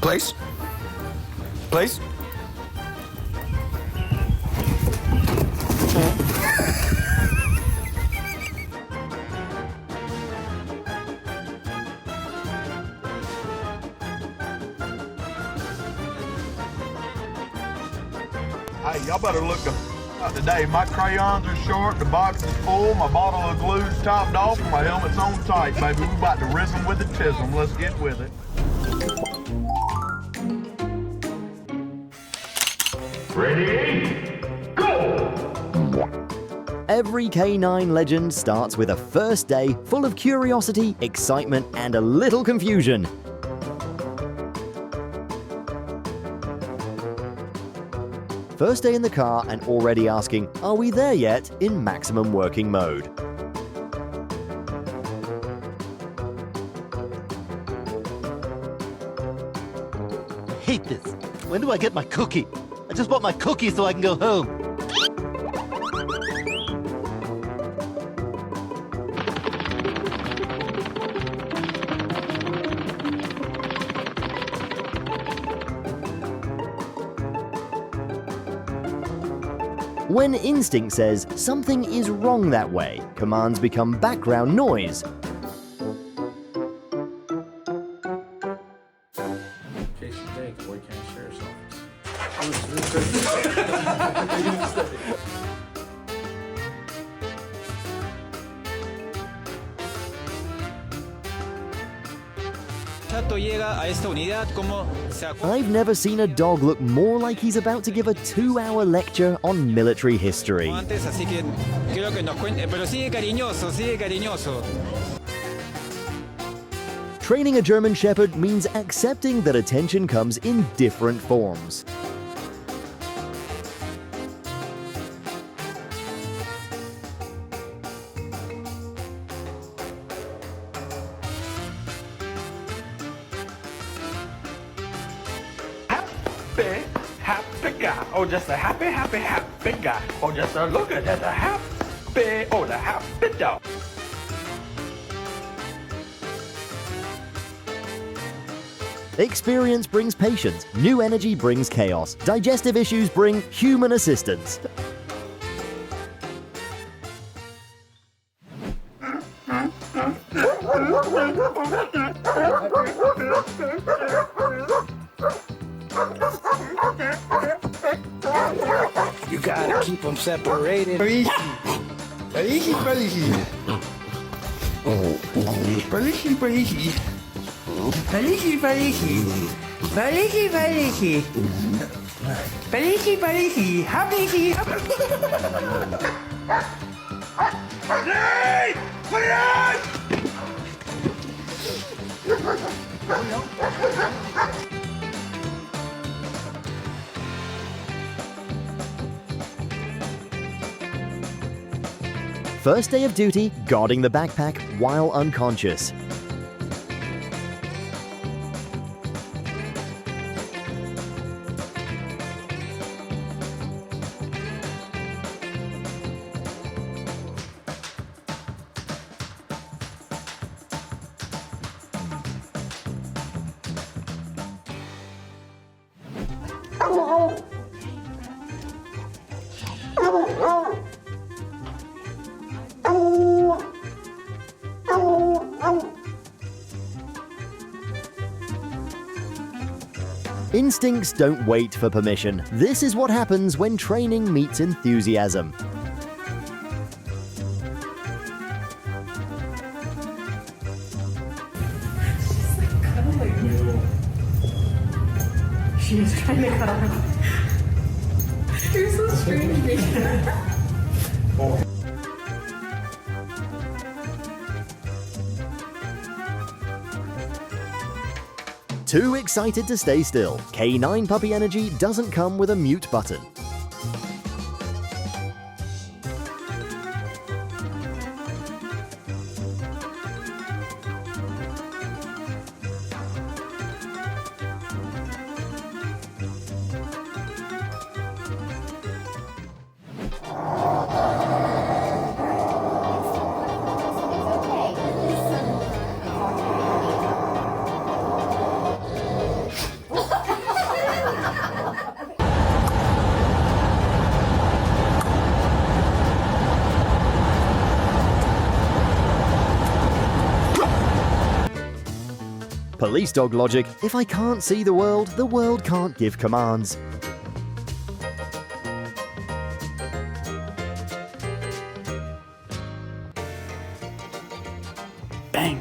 Place. Place. Hey, y'all better look out today. My crayons are short, the box is full, my bottle of glue's topped off, and my helmet's on tight, baby. We about to rhythm with the chism. Let's get with it. Ready? Go! Every K9 legend starts with a first day full of curiosity, excitement, and a little confusion. First day in the car and already asking, are we there yet, in maximum working mode. I hate this. When do I get my cookie? I just want my cookie so I can go home. When instinct says something is wrong that way, commands become background noise. Jason Banks, boy can't share I've never seen a dog look more like he's about to give a 2-hour lecture on military history. Training a German Shepherd means accepting that attention comes in different forms. Happy guy. Oh, just a happy guy. Oh, just a look at that, the happy dog. Experience brings patience, new energy brings chaos, digestive issues bring human assistance. You gotta keep them separated. Parisi. Parisi, Parisi. Parisi, Parisi. Parisi, Parisi. Parisi, Parisi. Parisi, Parisi. Happy. Hey! Put it on! First day of duty, guarding the backpack while unconscious. Instincts don't wait for permission. This is what happens when training meets enthusiasm. She's trying to cuddle. You're so strange, baby. Too excited to stay still. K9 puppy energy doesn't come with a mute button. Police dog logic: if I can't see the world can't give commands. Bang.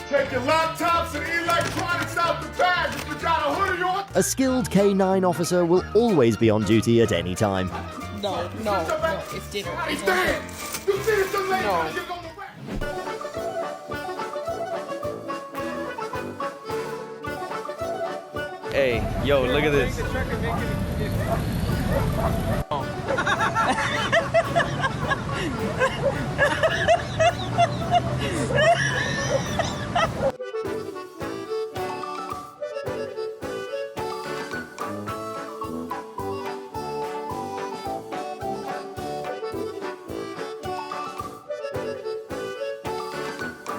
Take your laptops and electronics out the bag if you got a hoodie on. A skilled K9 officer will always be on duty at any time. No, it's different. Hey, Dan, you see this young lady? No. You're gonna wreck. Hey, yo, look at this.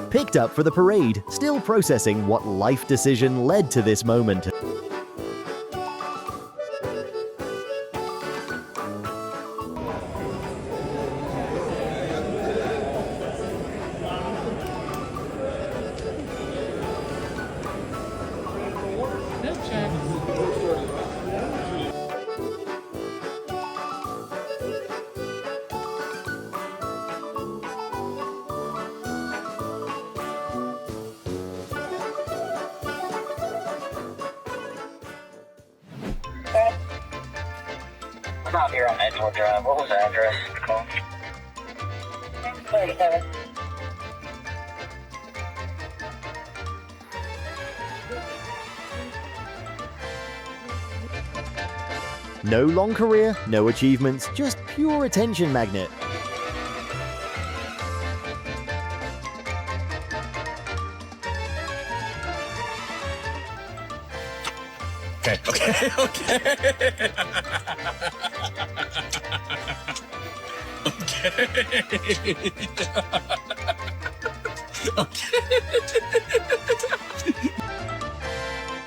Picked up for the parade, still processing what life decision led to this moment. I'm out here on Edgewood Drive. What was the address? Call. 37. No long career, no achievements, just pure attention magnet.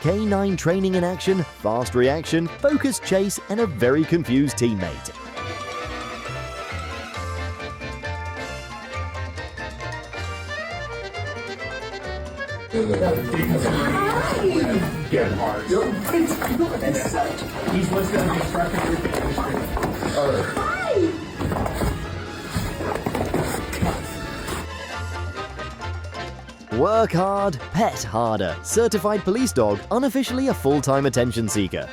K9 training in action, fast reaction, focused chase, and a very confused teammate. Work hard, pet harder. Certified police dog, unofficially a full-time attention seeker.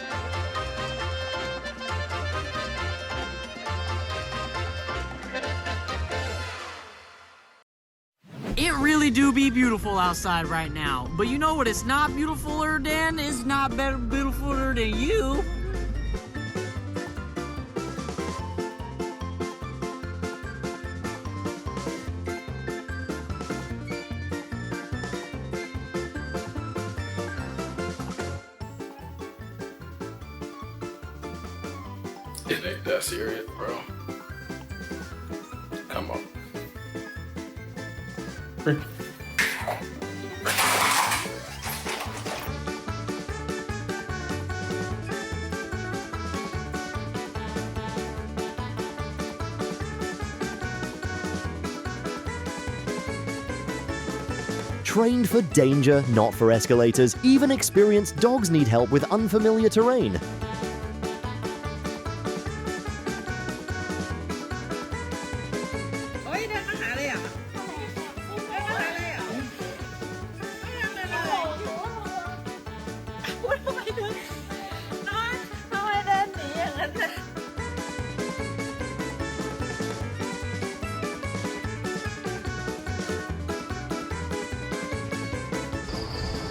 It really do be beautiful outside right now. But you know what it's not beautifuler than? It's not better beautifuler than you. It ain't that serious, bro. Come on. Trained for danger, not for escalators. Even experienced dogs need help with unfamiliar terrain.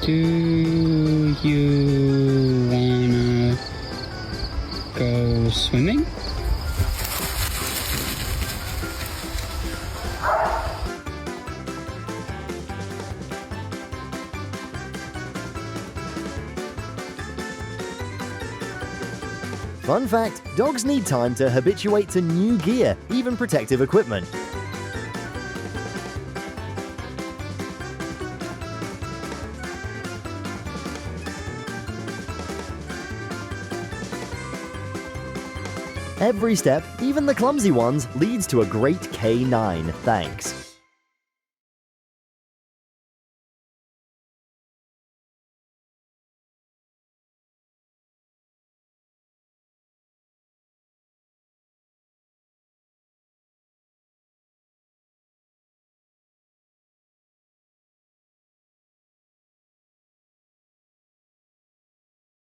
Do you wanna go swimming? Fun fact, dogs need time to habituate to new gear, even protective equipment. Every step, even the clumsy ones, leads to a great K9. Thanks.